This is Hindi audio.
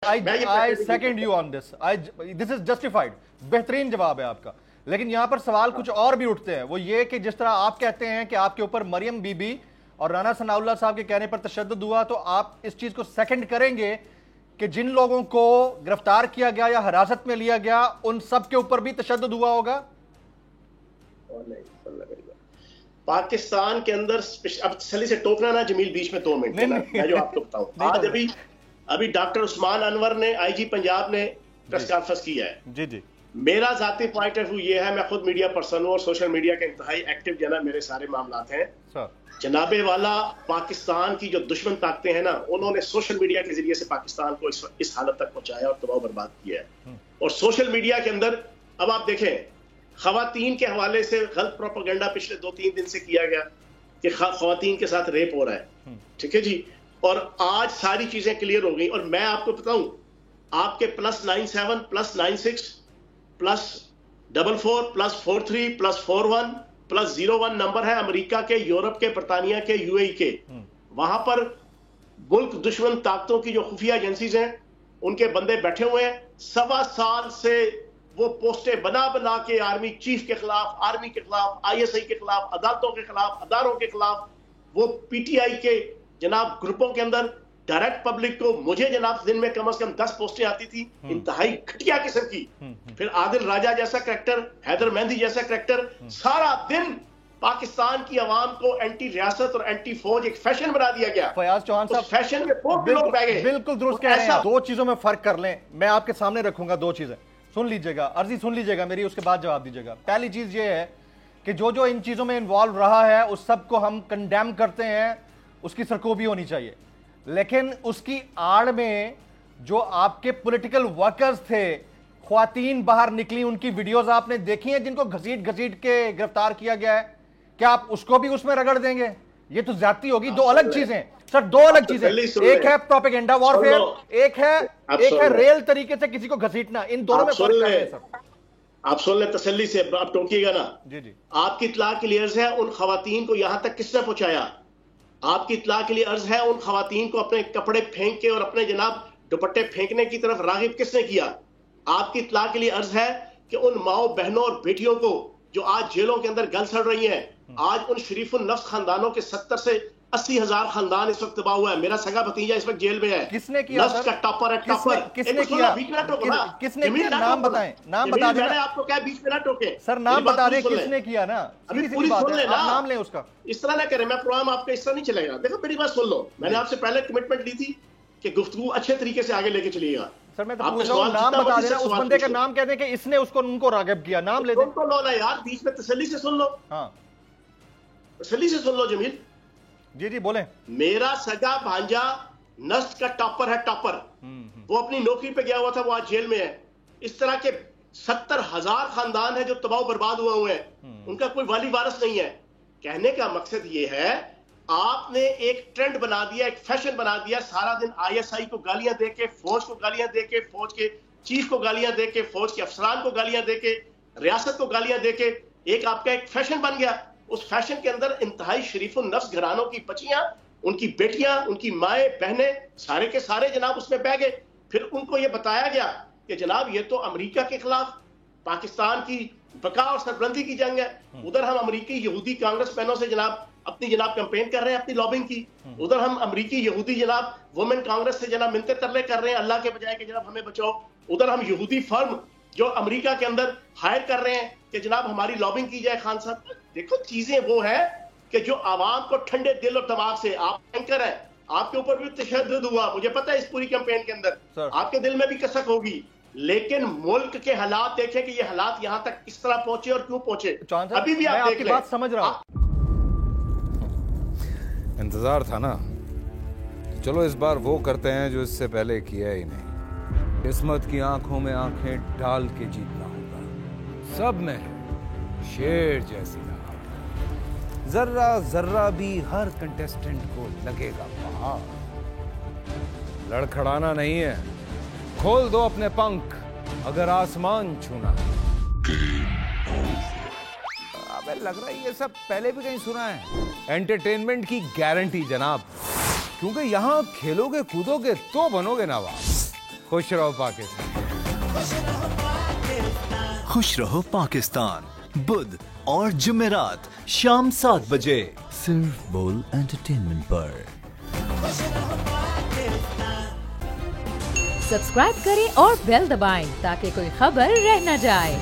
I second you on this, this is justified, बेहतरीन जवाब है आपका। लेकिन यहां पर सवाल कुछ और भी उठते हैं, वो ये कि जिस तरह आप कहते हैं कि आपके ऊपर मरियम बीबी और राना सनाउल्लाह साहब के कहने पर तशद्दुद हुआ, तो आप इस चीज को सेकंड करेंगे कि जिन लोगों को गिरफ्तार किया गया या हिरासत में लिया गया उन सब के ऊपर भी तशद्दुद हुआ होगा? पाकिस्तान के अंदर अब तसल्ली से टोकना ना जमील, बीच में 2 मिनट मैं जो आपको बताऊं। आज अभी डॉक्टर उस्मान अनवर ने, आईजी पंजाब ने प्रेस कॉन्फ्रेंस किया है। जी जी, मेरा जाती पॉइंट ऑफ व्यू ये है, मैं खुद मीडिया पर्सन हूं और सोशल मीडिया के इंतहाई एक्टिव जना मेरे सारे मामलात हैं। जनाबे वाला पाकिस्तान की जो दुश्मन ताकतें हैं ना, उन्होंने सोशल मीडिया के जरिए से पाकिस्तान को इस हालत तक पहुंचाया और तबाह बर्बाद किया है। और सोशल मीडिया के अंदर अब आप देखें, खवातीन के हवाले से गलत प्रोपेगेंडा पिछले 2-3 दिन से किया गया कि खवातीन के साथ रेप हो रहा है, ठीक है जी। और आज सारी चीजें क्लियर हो गई। और मैं आपको बताऊं, आपके +97 +96 +44 +43 +41 +01 नंबर है अमेरिका के, यूरोप के, बरतानिया के, यूएई के। वहां पर मुल्क दुश्मन ताकतों की जो खुफिया एजेंसीज हैं, उनके बंदे बैठे हुए हैं। 1.25 साल से वो पोस्टें बना बना के आर्मी चीफ के खिलाफ, आर्मी के खिलाफ, आईएसआई के खिलाफ, अदालतों के खिलाफ, अदारों के खिलाफ, वो पीटीआई के जनाब ग्रुपों के अंदर डायरेक्ट पब्लिक को, मुझे जनाब दिन में कम से कम 10 पोस्टें आती थी इंतहाई घटिया किस्म की। फिर आदिल राजा जैसा करैक्टर, हैदर मेहंदी जैसा करैक्टर, सारा दिन पाकिस्तान की आवाम को एंटी रियासत और एंटी फौज एक फैशन बना दिया गया। फयाज चौहान साहब, फैशन में बहुत लोग बह गए। बिल्कुल दुरुस्त कह रहे हैं। 2 चीजों में फर्क कर लें, मैं आपके सामने रखूंगा 2 चीजें, सुन लीजिएगा, अर्जी सुन लीजिएगा मेरी, उसके बाद जवाब दीजिएगा। पहली चीज ये है कि जो जो इन चीजों में इन्वॉल्व रहा है उस सब को हम कंडेम करते हैं, उसकी सरकोबी होनी चाहिए। लेकिन उसकी आड़ में जो आपके पॉलिटिकल वर्कर्स थे, ख्वातीन बाहर निकली, उनकी वीडियोस आपने देखी हैं जिनको घसीट घसीट के गिरफ्तार किया गया है, क्या आप उसको भी उसमें रगड़ देंगे? ये तो ज्यादती होगी। 2 अलग चीजें सर, 2 अलग चीजें। एक है प्रोपेगेंडा वॉरफेयर, एक है रेल तरीके से किसी को घसीटना। इन दोनों में फर्क है सर। आप सुन ले तसल्ली से, आप टोकिएगा ना। जी जी, आपकी इत्तला के लिए अर्ज है, उन खवातीन को यहां तक किसने पहुंचाया? आपकी इत्तला के लिए अर्ज है, उन खवातीन को अपने कपड़े फेंक के और अपने जनाब दुपट्टे फेंकने की तरफ रागिब किसने किया? आपकी इत्तला के लिए अर्ज है कि उन माओ बहनों और बेटियों को जो आज जेलों के अंदर गल सड़ रही हैं, आज उन शरीफुल नफ्स खानदानों के 70 से 80 हजार खानदान इस वक्त तबाह हुआ है। मेरा सगा भतीजा इस वक्त जेल में है। किसने किया सर? का टॉपर है, टॉपर। किसने किया? किसने किया? नाम बताएं, नाम बता दें। मैंने आपको क्या बीच में ना टोके सर, नाम बता दें किसने किया ना। अभी पूरी सुन ले ना, नाम लें उसका। इस तरह ना करें, मैं प्रोग्राम आपका इस तरह नहीं चलेगा। देखो मेरी बात सुन लो, मैंने आपसे पहले कमिटमेंट ली थी कि गुफ्तगू अच्छे तरीके से आगे लेके चलिएगा। सर मैं तो पूछ रहा हूं, नाम बता देना, उस बंदे का नाम कह दें कि इसने उनको रागिब किया, नाम ले दें। तुम तो लो ना यार, बीच में तसल्ली से सुन लो। हाँ, तसल्ली से सुन लो जमील। जी जी बोलें। मेरा सगा भांजा नस्ट का टॉपर है, टॉपर। वो अपनी नौकरी पे गया हुआ था, वो आज जेल में है। इस तरह के 70 हजार खानदान है जो तबाह बर्बाद हुए हैं, उनका कोई वाली वारिस नहीं है। कहने का मकसद ये है, आपने एक ट्रेंड बना दिया, एक फैशन बना दिया, सारा दिन आईएसआई को गालियां देके, फौज को गालियां देके, फौज के चीफ को गालियां देके, फौज के अफसरान को गालियां देके, रियासत को गालियां देके, एक आपका एक फैशन बन गया। उस फैशन के अंदर इंतहाई शरीफुल नफ्स घरानों की बच्चियां, उनकी बेटियां, उनकी माएं बहनें, सारे के सारे जनाब उसमें बह गए। फिर उनको यह बताया गया कि जनाब ये तो अमेरिका के खिलाफ पाकिस्तान की बका और सरबलंदी की जंग है। उधर हम अमेरिकी यहूदी कांग्रेसमैनों से जनाब अपनी कैंपेन कर रहे हैं, अपनी लॉबिंग की। उधर हम अमेरिकी यहूदी जनाब वुमेन कांग्रेस से जनाब मिन्नतें तरले कर रहे हैं अल्लाह के बजाय कि जनाब हमें बचाओ। उधर हम यहूदी फर्म जो अमेरिका के अंदर हायर कर रहे हैं कि जनाब हमारी लॉबिंग की जाए। खान साहब देखो, चीजें वो है कि जो आवाम को ठंडे दिल और दिमाग से, आप एंकर है, आपके ऊपर भी तशद्दुद हुआ, मुझे पता है इस पूरी कैंपेन के अंदर आपके दिल में भी कसक होगी, लेकिन मुल्क के हालात देखें कि ये हालात यहां तक किस तरह पहुंचे और क्यों पहुंचे। अभी भी आप देख बात समझ रहा हूं। इंतजार था ना, चलो इस बार वो करते हैं जो इससे पहले किया ही नहीं। किस्मत की आंखों में आंखें डाल के जीतना होगा। सब में है शेर जैसी राह, जर्रा जर्रा भी हर कंटेस्टेंट को लगेगा पहाड़। लड़खड़ाना नहीं है, खोल दो अपने पंख अगर आसमान छूना है। अबे लग रहा है ये सब पहले भी कहीं सुना है। एंटरटेनमेंट की गारंटी जनाब, क्योंकि यहां खेलोगे कूदोगे तो बनोगे नवाब। खुश रहो पाकिस्तान। खुश रहो पाकिस्तान बुध और जुमेरात शाम 7 बजे सिर्फ बोल एंटरटेनमेंट पर। सब्सक्राइब करें और बेल दबाएं ताकि कोई खबर रह न जाए।